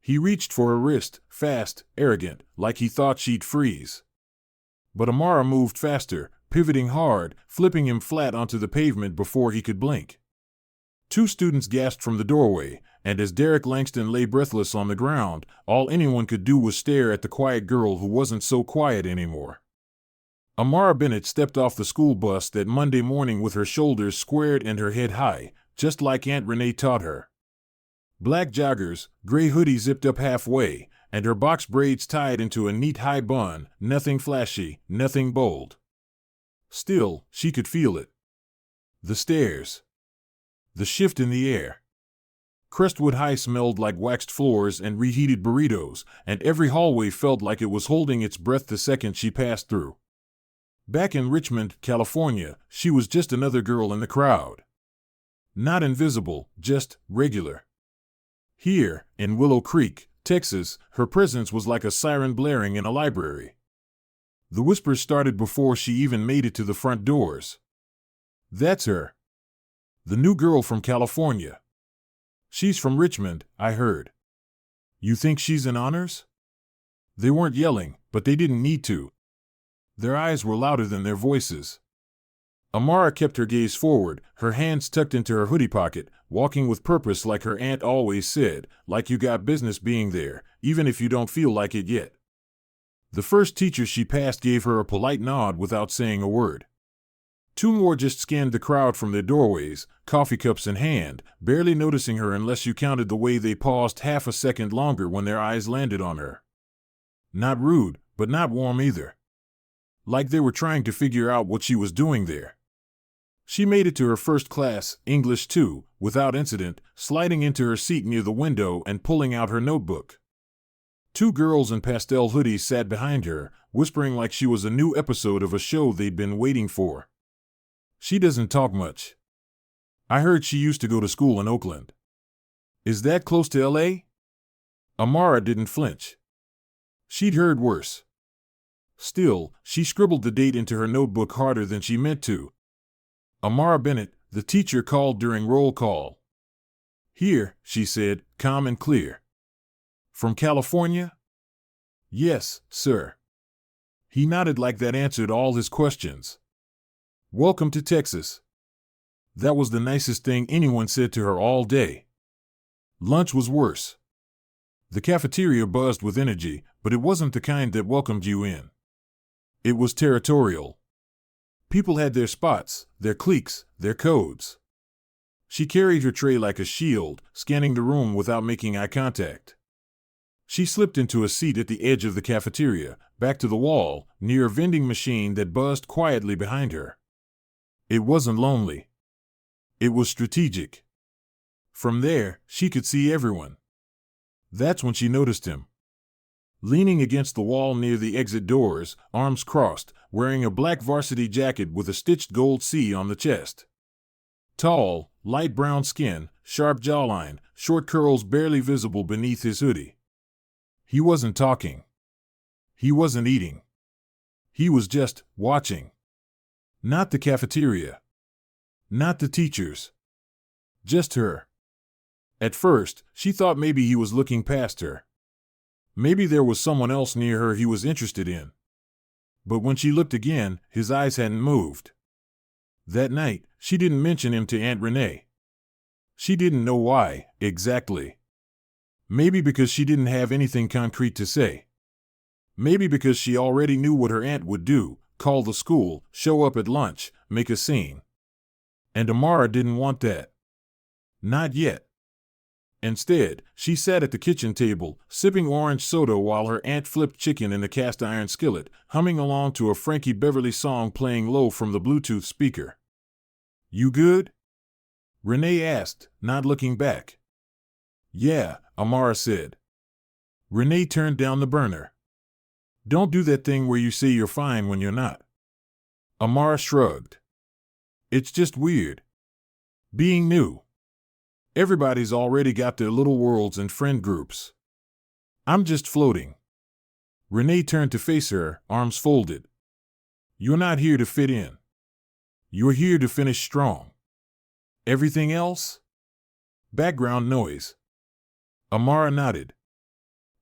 He reached for her wrist, fast, arrogant, like he thought she'd freeze. But Amara moved faster, pivoting hard, flipping him flat onto the pavement before he could blink. Two students gasped from the doorway, and as Derek Langston lay breathless on the ground, all anyone could do was stare at the quiet girl who wasn't so quiet anymore. Amara Bennett stepped off the school bus that Monday morning with her shoulders squared and her head high, just like Aunt Renee taught her. Black joggers, gray hoodie zipped up halfway, and her box braids tied into a neat high bun, nothing flashy, nothing bold. Still, she could feel it. The stairs. The shift in the air. Crestwood High smelled like waxed floors and reheated burritos, and every hallway felt like it was holding its breath the second she passed through. Back in Richmond, California, she was just another girl in the crowd. Not invisible, just regular. Here, in Willow Creek, Texas, her presence was like a siren blaring in a library. The whispers started before she even made it to the front doors. That's her. The new girl from California. She's from Richmond, I heard. You think she's in honors? They weren't yelling, but they didn't need to. Their eyes were louder than their voices. Amara kept her gaze forward, her hands tucked into her hoodie pocket, walking with purpose like her aunt always said, like you got business being there, even if you don't feel like it yet. The first teacher she passed gave her a polite nod without saying a word. Two more just scanned the crowd from their doorways, coffee cups in hand, barely noticing her unless you counted the way they paused half a second longer when their eyes landed on her. Not rude, but not warm either. Like they were trying to figure out what she was doing there. She made it to her first class, English 2, without incident, sliding into her seat near the window and pulling out her notebook. Two girls in pastel hoodies sat behind her, whispering like she was a new episode of a show they'd been waiting for. She doesn't talk much. I heard she used to go to school in Oakland. Is that close to L.A.? Amara didn't flinch. She'd heard worse. Still, she scribbled the date into her notebook harder than she meant to. Amara Bennett, the teacher called during roll call. Here, she said, calm and clear. From California? Yes, sir. He nodded like that answered all his questions. Welcome to Texas. That was the nicest thing anyone said to her all day. Lunch was worse. The cafeteria buzzed with energy, but it wasn't the kind that welcomed you in. It was territorial. People had their spots, their cliques, their codes. She carried her tray like a shield, scanning the room without making eye contact. She slipped into a seat at the edge of the cafeteria, back to the wall, near a vending machine that buzzed quietly behind her. It wasn't lonely. It was strategic. From there, she could see everyone. That's when she noticed him. Leaning against the wall near the exit doors, arms crossed, wearing a black varsity jacket with a stitched gold C on the chest. Tall, light brown skin, sharp jawline, short curls barely visible beneath his hoodie. He wasn't talking. He wasn't eating. He was just watching. Not the cafeteria. Not the teachers. Just her. At first, she thought maybe he was looking past her. Maybe there was someone else near her he was interested in. But when she looked again, his eyes hadn't moved. That night, she didn't mention him to Aunt Renee. She didn't know why, exactly. Maybe because she didn't have anything concrete to say. Maybe because she already knew what her aunt would do, call the school, show up at lunch, make a scene. And Amara didn't want that. Not yet. Instead, she sat at the kitchen table, sipping orange soda while her aunt flipped chicken in the cast-iron skillet, humming along to a Frankie Beverly song playing low from the Bluetooth speaker. You good? Renee asked, not looking back. Yeah, Amara said. Renee turned down the burner. Don't do that thing where you say you're fine when you're not. Amara shrugged. It's just weird. Being new. Everybody's already got their little worlds and friend groups. I'm just floating. Renee turned to face her, arms folded. You're not here to fit in. You're here to finish strong. Everything else? Background noise. Amara nodded.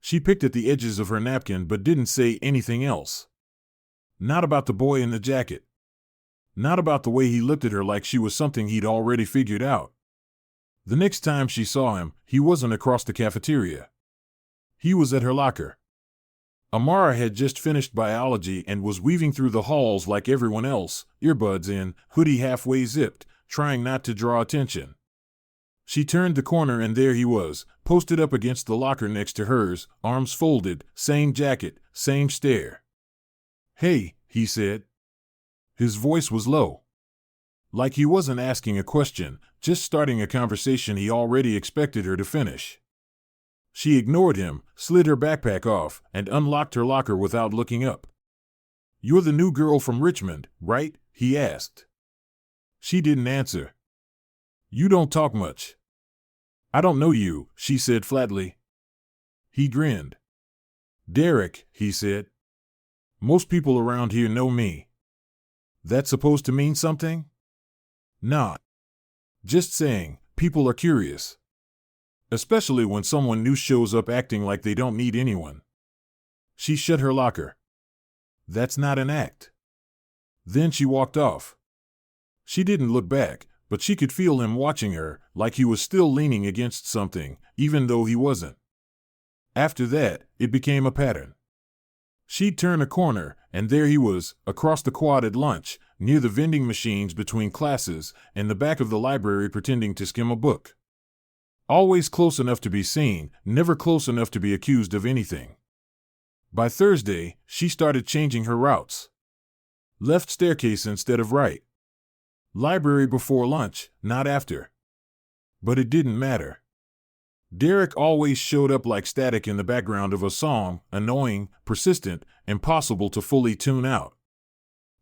She picked at the edges of her napkin but didn't say anything else. Not about the boy in the jacket. Not about the way he looked at her like she was something he'd already figured out. The next time she saw him, he wasn't across the cafeteria. He was at her locker. Amara had just finished biology and was weaving through the halls like everyone else, earbuds in, hoodie halfway zipped, trying not to draw attention. She turned the corner and there he was, posted up against the locker next to hers, arms folded, same jacket, same stare. "Hey," he said. His voice was low. Like he wasn't asking a question, just starting a conversation he already expected her to finish. She ignored him, slid her backpack off, and unlocked her locker without looking up. "You're the new girl from Richmond, right?" he asked. She didn't answer. "You don't talk much." "I don't know you," she said flatly. He grinned. "Derek," he said. "Most people around here know me." "That's supposed to mean something?" "Not. Just saying, people are curious. Especially when someone new shows up acting like they don't need anyone." She shut her locker. "That's not an act." Then she walked off. She didn't look back, but she could feel him watching her, like he was still leaning against something, even though he wasn't. After that, it became a pattern. She'd turn a corner, and there he was, across the quad at lunch, near the vending machines between classes, in the back of the library pretending to skim a book. Always close enough to be seen, never close enough to be accused of anything. By Thursday, she started changing her routes. Left staircase instead of right. Library before lunch, not after. But it didn't matter. Derek always showed up like static in the background of a song, annoying, persistent, impossible to fully tune out.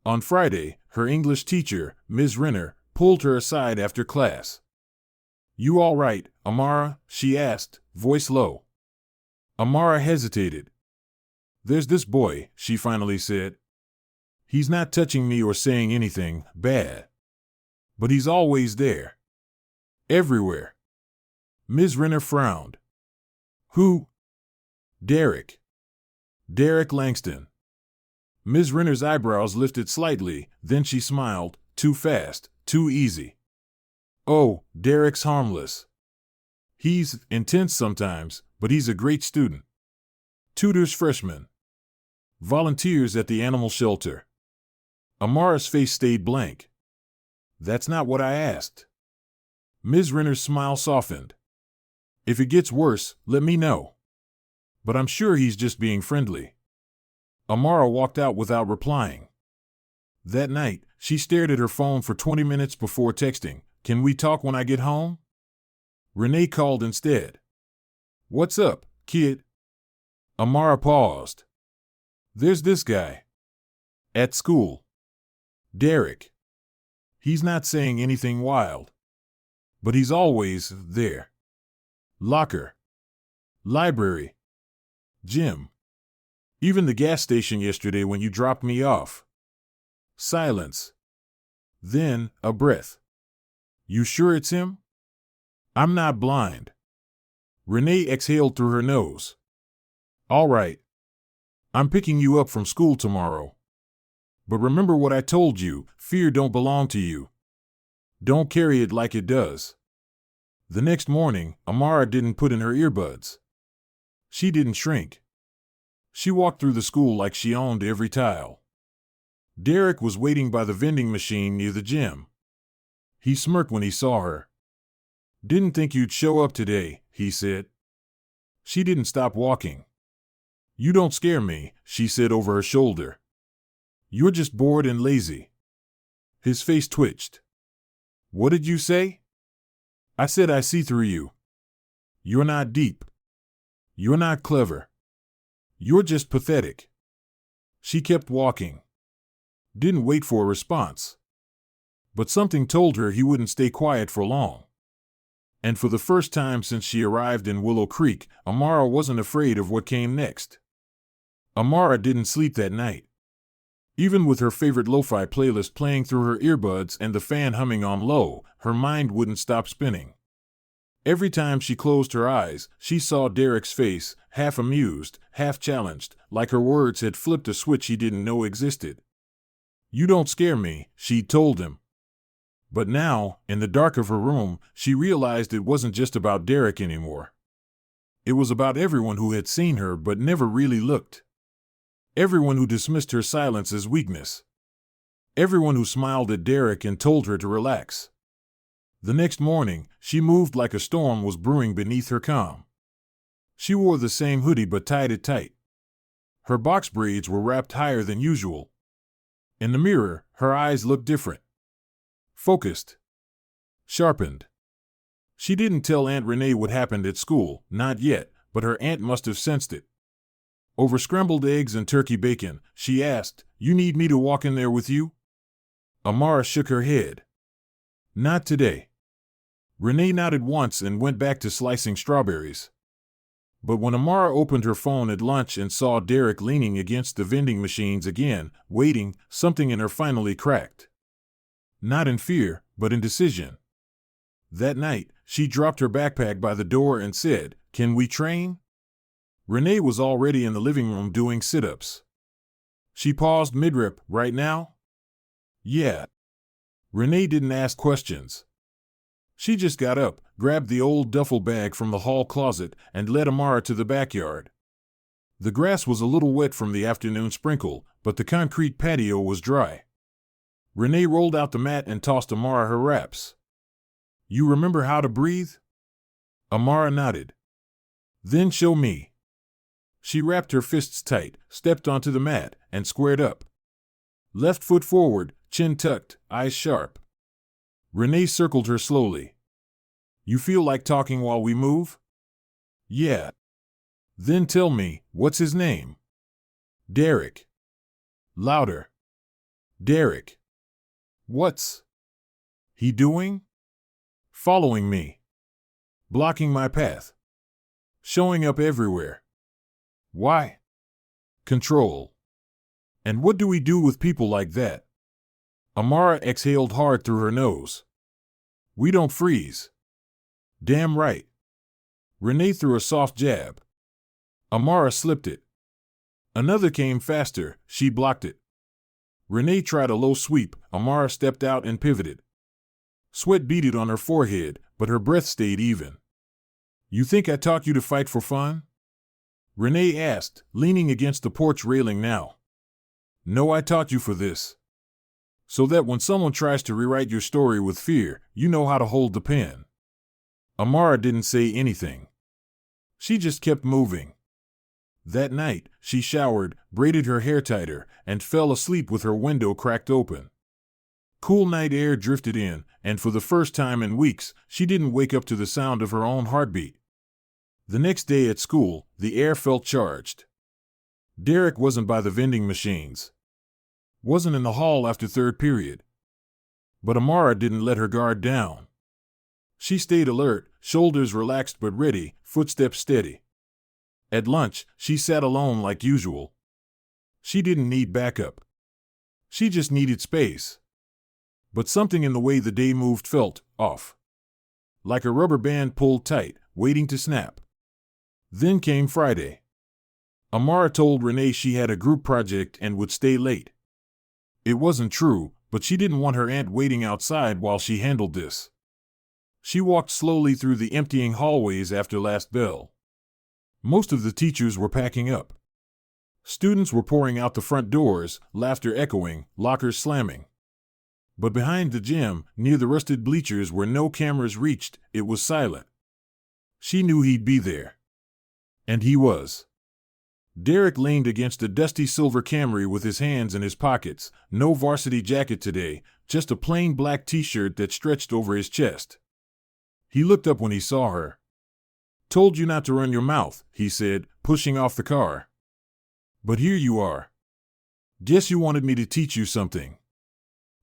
On Friday, her English teacher, Ms. Renner, pulled her aside after class. "You all right, Amara?" she asked, voice low. Amara hesitated. "There's this boy," she finally said. "He's not touching me or saying anything bad. But he's always there. Everywhere." Ms. Renner frowned. "Who?" "Derek. Derek Langston." Ms. Renner's eyebrows lifted slightly, then she smiled. "Too fast, too easy." "Oh, Derek's harmless. He's intense sometimes, but he's a great student. Tutors freshmen. Volunteers at the animal shelter." Amara's face stayed blank. "That's not what I asked." Ms. Renner's smile softened. "If it gets worse, let me know. But I'm sure he's just being friendly." Amara walked out without replying. That night, she stared at her phone for 20 minutes before texting, "Can we talk when I get home?" Renee called instead. "What's up, kid?" Amara paused. "There's this guy. At school. Derek. He's not saying anything wild. But he's always there. Locker. Library. Gym. Even the gas station yesterday when you dropped me off." Silence. Then, a breath. "You sure it's him?" "I'm not blind." Renee exhaled through her nose. "All right. I'm picking you up from school tomorrow. But remember what I told you, fear don't belong to you. Don't carry it like it does." The next morning, Amara didn't put in her earbuds. She didn't shrink. She walked through the school like she owned every tile. Derek was waiting by the vending machine near the gym. He smirked when he saw her. "Didn't think you'd show up today," he said. She didn't stop walking. "You don't scare me," she said over her shoulder. "You're just bored and lazy." His face twitched. "What did you say?" "I said I see through you. You're not deep. You're not clever. You're just pathetic." She kept walking. Didn't wait for a response. But something told her he wouldn't stay quiet for long. And for the first time since she arrived in Willow Creek, Amara wasn't afraid of what came next. Amara didn't sleep that night. Even with her favorite lo-fi playlist playing through her earbuds and the fan humming on low, her mind wouldn't stop spinning. Every time she closed her eyes, she saw Derek's face, half amused, half challenged, like her words had flipped a switch he didn't know existed. "You don't scare me," she told him. But now, in the dark of her room, she realized it wasn't just about Derek anymore. It was about everyone who had seen her but never really looked. Everyone who dismissed her silence as weakness. Everyone who smiled at Derek and told her to relax. The next morning, she moved like a storm was brewing beneath her calm. She wore the same hoodie but tied it tight. Her box braids were wrapped higher than usual. In the mirror, her eyes looked different. Focused. Sharpened. She didn't tell Aunt Renee what happened at school, not yet, but her aunt must have sensed it. Over scrambled eggs and turkey bacon, she asked, "You need me to walk in there with you?" Amara shook her head. "Not today." Renee nodded once and went back to slicing strawberries. But when Amara opened her phone at lunch and saw Derek leaning against the vending machines again, waiting, something in her finally cracked. Not in fear, but in decision. That night, she dropped her backpack by the door and said, "Can we train?" Renee was already in the living room doing sit-ups. She paused mid-rip. "Right now?" "Yeah." Renee didn't ask questions. She just got up, grabbed the old duffel bag from the hall closet, and led Amara to the backyard. The grass was a little wet from the afternoon sprinkle, but the concrete patio was dry. Renee rolled out the mat and tossed Amara her wraps. "You remember how to breathe?" Amara nodded. "Then show me." She wrapped her fists tight, stepped onto the mat, and squared up. Left foot forward, chin tucked, eyes sharp. Renee circled her slowly. "You feel like talking while we move?" "Yeah." "Then tell me, what's his name?" "Derek." "Louder." "Derek." "What's he doing?" "Following me. Blocking my path. Showing up everywhere." "Why?" "Control." "And what do we do with people like that?" Amara exhaled hard through her nose. "We don't freeze." "Damn right." Renee threw a soft jab. Amara slipped it. Another came faster, she blocked it. Renee tried a low sweep, Amara stepped out and pivoted. Sweat beaded on her forehead, but her breath stayed even. "You think I taught you to fight for fun?" Renee asked, leaning against the porch railing now. "No, I taught you for this. So that when someone tries to rewrite your story with fear, you know how to hold the pen." Amara didn't say anything. She just kept moving. That night, she showered, braided her hair tighter, and fell asleep with her window cracked open. Cool night air drifted in, and for the first time in weeks, she didn't wake up to the sound of her own heartbeat. The next day at school, the air felt charged. Derek wasn't by the vending machines. Wasn't in the hall after third period. But Amara didn't let her guard down. She stayed alert, shoulders relaxed but ready, footsteps steady. At lunch, she sat alone like usual. She didn't need backup. She just needed space. But something in the way the day moved felt off. Like a rubber band pulled tight, waiting to snap. Then came Friday. Amara told Renee she had a group project and would stay late. It wasn't true, but she didn't want her aunt waiting outside while she handled this. She walked slowly through the emptying hallways after last bell. Most of the teachers were packing up. Students were pouring out the front doors, laughter echoing, lockers slamming. But behind the gym, near the rusted bleachers where no cameras reached, it was silent. She knew he'd be there. And he was. Derek leaned against a dusty silver Camry with his hands in his pockets, no varsity jacket today, just a plain black t-shirt that stretched over his chest. He looked up when he saw her. "Told you not to run your mouth," he said, pushing off the car. "But here you are. Guess you wanted me to teach you something."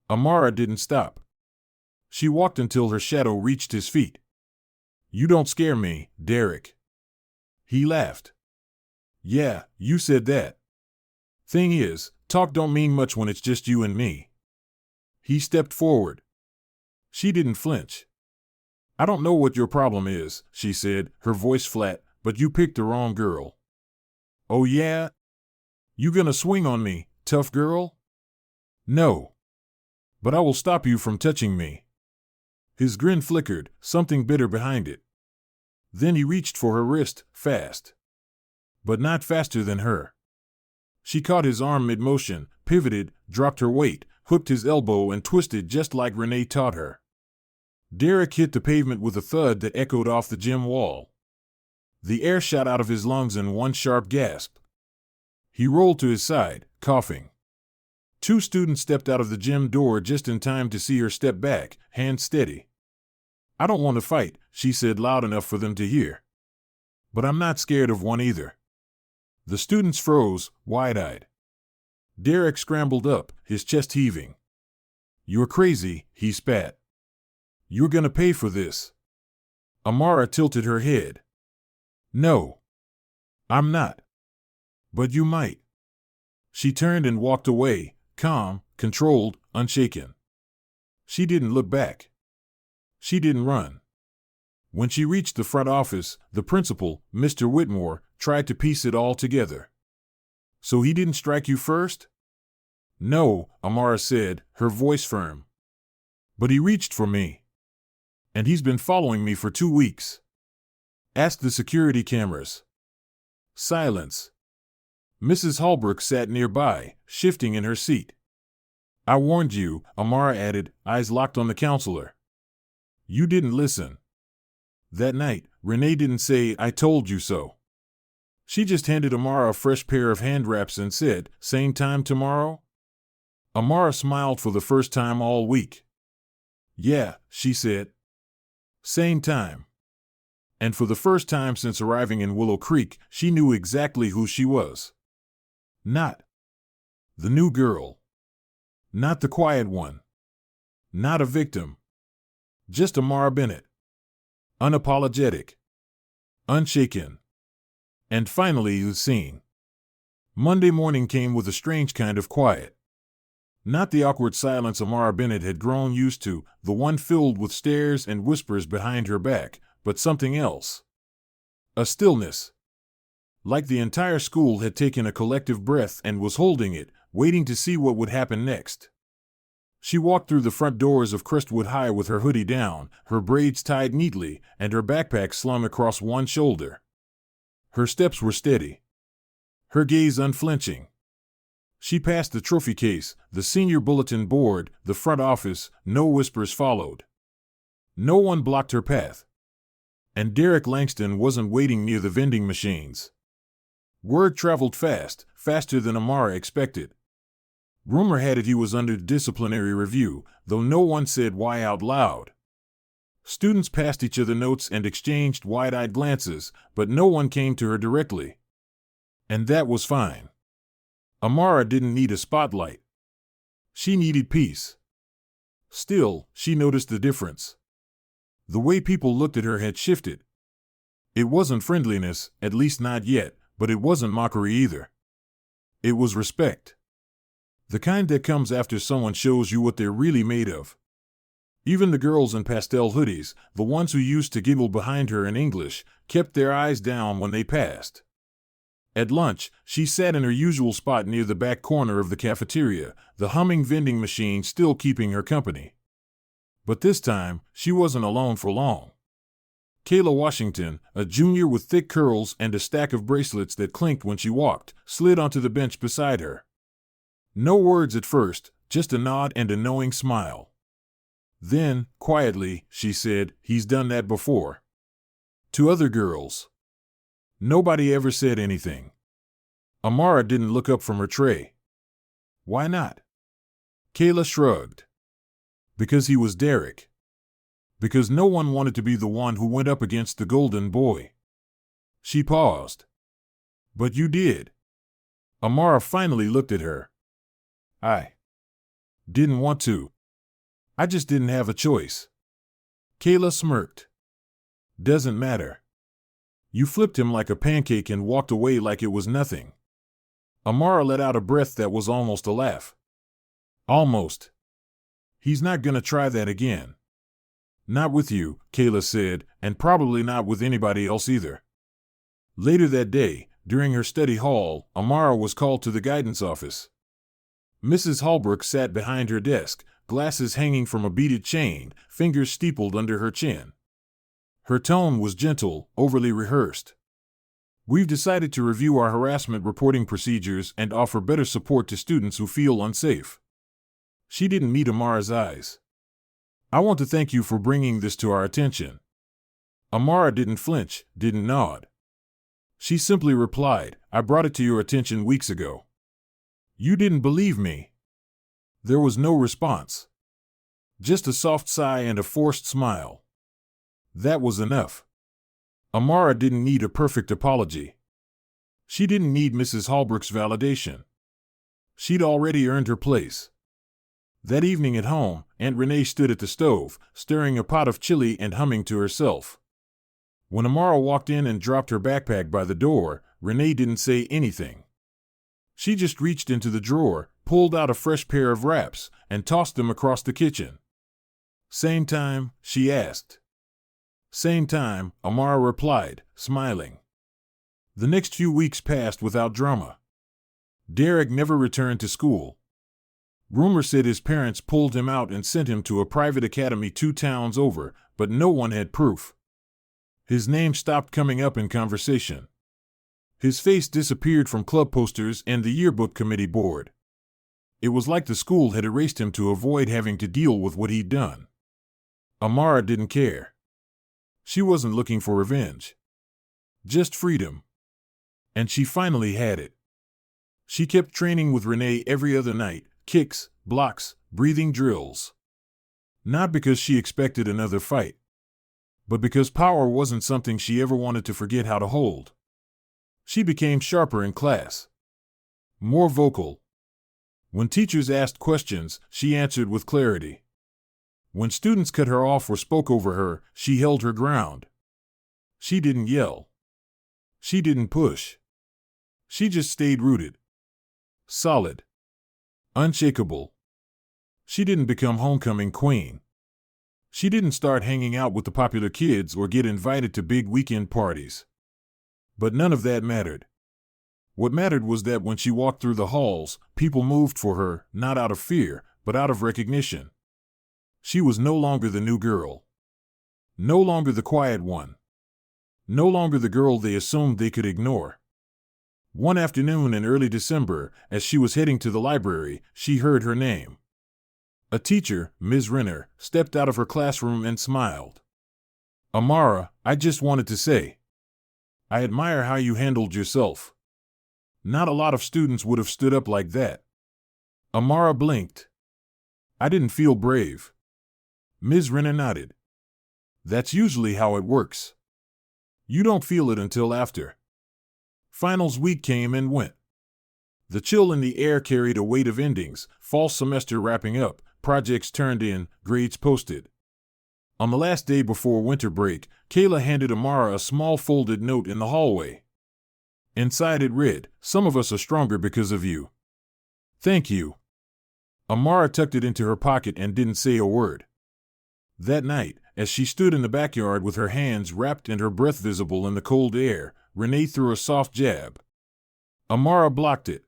Amara didn't stop. She walked until her shadow reached his feet. "You don't scare me, Derek." He laughed. "Yeah, you said that. Thing is, talk don't mean much when it's just you and me." He stepped forward. She didn't flinch. I don't know what your problem is, she said, her voice flat, but you picked the wrong girl. Oh yeah? You gonna swing on me, tough girl? No. But I will stop you from touching me. His grin flickered, something bitter behind it. Then he reached for her wrist, fast. But not faster than her. She caught his arm mid-motion, pivoted, dropped her weight, hooked his elbow and twisted just like Renee taught her. Derek hit the pavement with a thud that echoed off the gym wall. The air shot out of his lungs in one sharp gasp. He rolled to his side, coughing. Two students stepped out of the gym door just in time to see her step back, hand steady. I don't want to fight, she said loud enough for them to hear. But I'm not scared of one either. The students froze, wide-eyed. Derek scrambled up, his chest heaving. You're crazy, he spat. You're gonna pay for this. Amara tilted her head. No. I'm not. But you might. She turned and walked away, calm, controlled, unshaken. She didn't look back. She didn't run. When she reached the front office, the principal, Mr. Whitmore, tried to piece it all together. So he didn't strike you first? No, Amara said, her voice firm. But he reached for me. And he's been following me for 2 weeks. Ask the security cameras. Silence. Mrs. Holbrook sat nearby, shifting in her seat. I warned you, Amara added, eyes locked on the counselor. You didn't listen. That night, Renee didn't say, I told you so. She just handed Amara a fresh pair of hand wraps and said, same time tomorrow? Amara smiled for the first time all week. Yeah, she said. Same time. And for the first time since arriving in Willow Creek, she knew exactly who she was. Not the new girl. Not the quiet one. Not a victim. Just Amara Bennett. Unapologetic. Unshaken. And finally the scene. Monday morning came with a strange kind of quiet. Not the awkward silence Amara Bennett had grown used to, the one filled with stares and whispers behind her back, but something else. A stillness. Like the entire school had taken a collective breath and was holding it, waiting to see what would happen next. She walked through the front doors of Crestwood High with her hoodie down, her braids tied neatly, and her backpack slung across one shoulder. Her steps were steady. Her gaze unflinching. She passed the trophy case, the senior bulletin board, the front office, no whispers followed. No one blocked her path. And Derek Langston wasn't waiting near the vending machines. Word traveled fast, faster than Amara expected. Rumor had it he was under disciplinary review, though no one said why out loud. Students passed each other notes and exchanged wide-eyed glances, but no one came to her directly. And that was fine. Amara didn't need a spotlight. She needed peace. Still, she noticed the difference. The way people looked at her had shifted. It wasn't friendliness, at least not yet, but it wasn't mockery either. It was respect. The kind that comes after someone shows you what they're really made of. Even the girls in pastel hoodies, the ones who used to giggle behind her in English, kept their eyes down when they passed. At lunch, she sat in her usual spot near the back corner of the cafeteria, the humming vending machine still keeping her company. But this time, she wasn't alone for long. Kayla Washington, a junior with thick curls and a stack of bracelets that clinked when she walked, slid onto the bench beside her. No words at first, just a nod and a knowing smile. Then, quietly, she said, he's done that before. To other girls. Nobody ever said anything. Amara didn't look up from her tray. Why not? Kayla shrugged. Because he was Derek. Because no one wanted to be the one who went up against the golden boy. She paused. But you did. Amara finally looked at her. I didn't want to. I just didn't have a choice. Kayla smirked. Doesn't matter. You flipped him like a pancake and walked away like it was nothing. Amara let out a breath that was almost a laugh. Almost. He's not gonna try that again. Not with you, Kayla said, and probably not with anybody else either. Later that day, during her study hall, Amara was called to the guidance office. Mrs. Holbrook sat behind her desk, glasses hanging from a beaded chain, fingers steepled under her chin. Her tone was gentle, overly rehearsed. We've decided to review our harassment reporting procedures and offer better support to students who feel unsafe. She didn't meet Amara's eyes. I want to thank you for bringing this to our attention. Amara didn't flinch, didn't nod. She simply replied, I brought it to your attention weeks ago. You didn't believe me. There was no response. Just a soft sigh and a forced smile. That was enough. Amara didn't need a perfect apology. She didn't need Mrs. Holbrook's validation. She'd already earned her place. That evening at home, Aunt Renee stood at the stove, stirring a pot of chili and humming to herself. When Amara walked in and dropped her backpack by the door, Renee didn't say anything. She just reached into the drawer, pulled out a fresh pair of wraps, and tossed them across the kitchen. Same time? She asked. Same time, Amara replied, smiling. The next few weeks passed without drama. Derek never returned to school. Rumor said his parents pulled him out and sent him to a private academy 2 towns over, but no one had proof. His name stopped coming up in conversation. His face disappeared from club posters and the yearbook committee board. It was like the school had erased him to avoid having to deal with what he'd done. Amara didn't care. She wasn't looking for revenge. Just freedom. And she finally had it. She kept training with Renee every other night, kicks, blocks, breathing drills. Not because she expected another fight, but because power wasn't something she ever wanted to forget how to hold. She became sharper in class. More vocal. When teachers asked questions, she answered with clarity. When students cut her off or spoke over her, she held her ground. She didn't yell. She didn't push. She just stayed rooted. Solid. Unshakable. She didn't become homecoming queen. She didn't start hanging out with the popular kids or get invited to big weekend parties. But none of that mattered. What mattered was that when she walked through the halls, people moved for her, not out of fear, but out of recognition. She was no longer the new girl. No longer the quiet one. No longer the girl they assumed they could ignore. One afternoon in early December, as she was heading to the library, she heard her name. A teacher, Ms. Renner, stepped out of her classroom and smiled. Amara, I just wanted to say, I admire how you handled yourself. Not a lot of students would have stood up like that. Amara blinked. I didn't feel brave. Ms. Renner nodded. That's usually how it works. You don't feel it until after. Finals week came and went. The chill in the air carried a weight of endings, fall semester wrapping up, projects turned in, grades posted. On the last day before winter break, Kayla handed Amara a small folded note in the hallway. Inside it read, "Some of us are stronger because of you. Thank you." Amara tucked it into her pocket and didn't say a word. That night, as she stood in the backyard with her hands wrapped and her breath visible in the cold air, Renee threw a soft jab. Amara blocked it.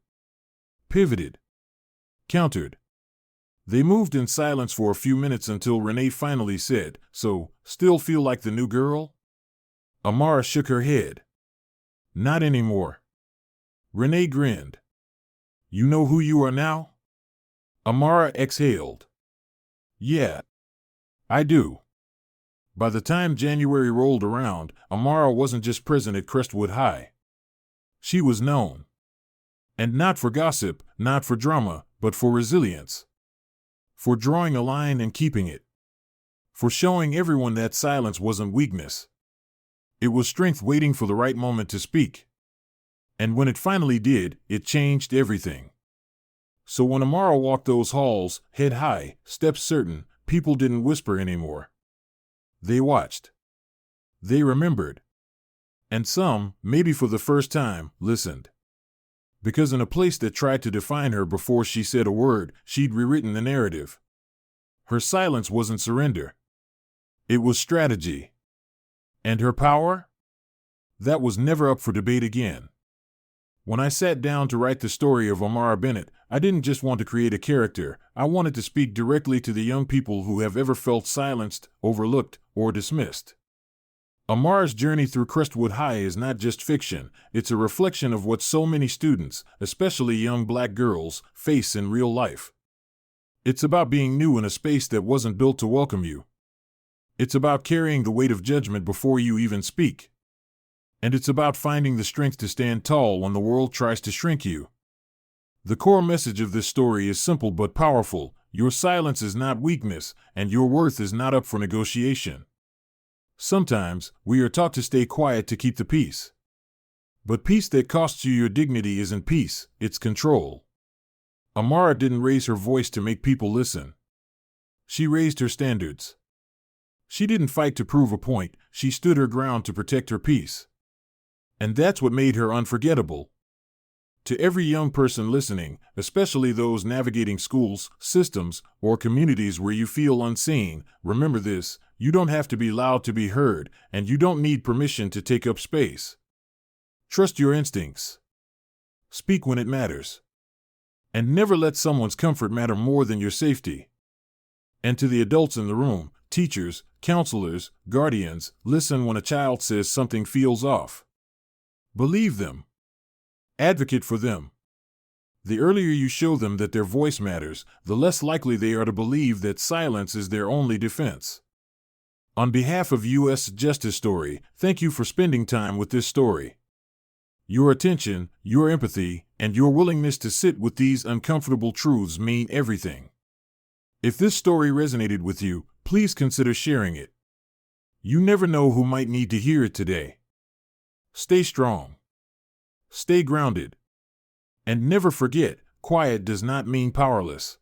Pivoted. Countered. They moved in silence for a few minutes until Renee finally said, "So, still feel like the new girl?" Amara shook her head. "Not anymore." Renee grinned. "You know who you are now?" Amara exhaled. "Yeah. I do." By the time January rolled around, Amara wasn't just present at Crestwood High. She was known. And not for gossip, not for drama, but for resilience. For drawing a line and keeping it. For showing everyone that silence wasn't weakness. It was strength waiting for the right moment to speak. And when it finally did, it changed everything. So when Amara walked those halls, head high, steps certain, people didn't whisper anymore. They watched. They remembered. And some, maybe for the first time, listened. Because in a place that tried to define her before she said a word, she'd rewritten the narrative. Her silence wasn't surrender. It was strategy. And her power? That was never up for debate again. When I sat down to write the story of Amara Bennett, I didn't just want to create a character, I wanted to speak directly to the young people who have ever felt silenced, overlooked, or dismissed. Amara's journey through Crestwood High is not just fiction, it's a reflection of what so many students, especially young black girls, face in real life. It's about being new in a space that wasn't built to welcome you. It's about carrying the weight of judgment before you even speak. And it's about finding the strength to stand tall when the world tries to shrink you. The core message of this story is simple but powerful. Your silence is not weakness, and your worth is not up for negotiation. Sometimes, we are taught to stay quiet to keep the peace. But peace that costs you your dignity isn't peace, it's control. Amara didn't raise her voice to make people listen. She raised her standards. She didn't fight to prove a point, she stood her ground to protect her peace. And that's what made her unforgettable. To every young person listening, especially those navigating schools, systems, or communities where you feel unseen, remember this: you don't have to be loud to be heard, and you don't need permission to take up space. Trust your instincts. Speak when it matters. And never let someone's comfort matter more than your safety. And to the adults in the room, teachers, counselors, guardians, listen when a child says something feels off. Believe them. Advocate for them. The earlier you show them that their voice matters, the less likely they are to believe that silence is their only defense. On behalf of U.S. Justice Story, thank you for spending time with this story. Your attention, your empathy, and your willingness to sit with these uncomfortable truths mean everything. If this story resonated with you, please consider sharing it. You never know who might need to hear it today. Stay strong. Stay grounded. And never forget, quiet does not mean powerless.